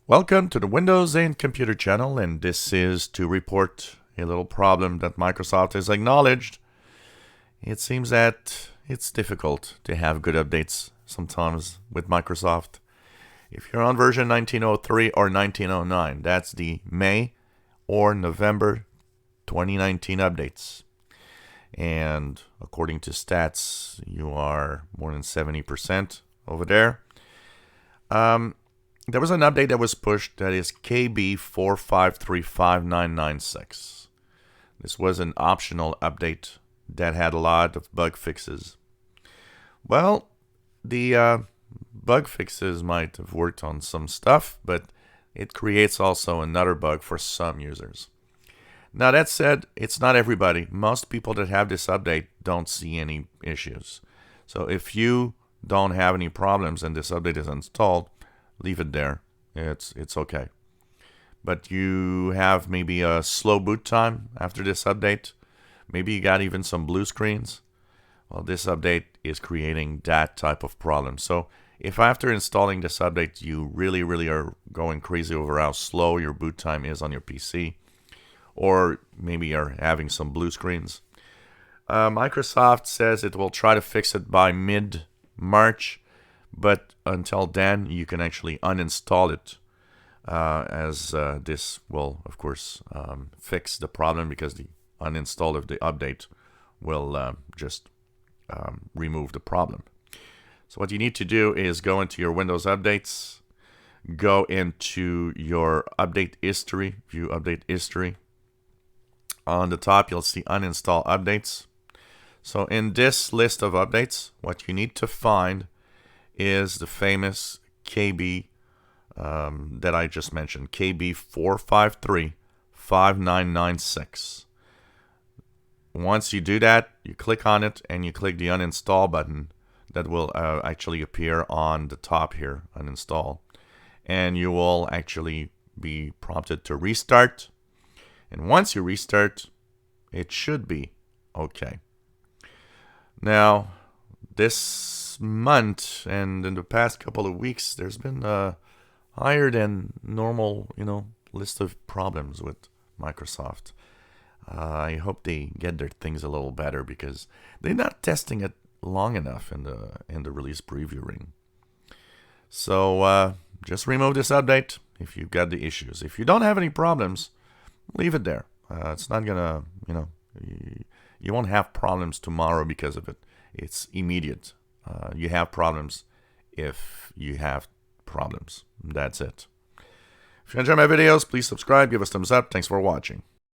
Welcome to the Windows and Computer channel, and this is to report a little problem that Microsoft has acknowledged. It seems that it's difficult to have good updates sometimes with Microsoft. If you're on version 1903 or 1909, that's the May or November 2019 updates. And according to stats, you are more than 70% over there. There was an update that was pushed that is KB4535996. This was an optional update that had a lot of bug fixes. Well, the bug fixes might have worked on some stuff, but it creates also another bug for some users. Now that said, it's not everybody. Most people that have this update don't see any issues. So if you don't have any problems and this update is installed, leave it there. It's okay. But you have maybe a slow boot time after this update. Maybe you got even some blue screens. Well, this update is creating that type of problem. So if after installing this update you really are going crazy over how slow your boot time is on your PC, or maybe you're having some blue screens, Microsoft says it will try to fix it by mid-March. But until then, you can actually uninstall it, as this will, of course, fix the problem, because the uninstall of the update will just remove the problem. So what you need to do is go into your Windows updates, go into your update history, view update history. On the top, you'll see uninstall updates. So in this list of updates, what you need to find is the famous KB that I just mentioned, KB4535996. Once you do that, you click on it and you click the uninstall button that will actually appear on the top here, uninstall. And you will actually be prompted to restart. And once you restart, it should be okay. Now, this month and in the past couple of weeks, there's been a higher than normal, list of problems with Microsoft. I hope they get their things a little better, because they're not testing it long enough in the release preview ring. So just remove this update if you've got the issues. If you don't have any problems, leave it there. It's not gonna, you won't have problems tomorrow because of it. It's immediate. You have problems if you have problems. That's it. If you enjoy my videos, please subscribe, give us a thumbs up. Thanks for watching.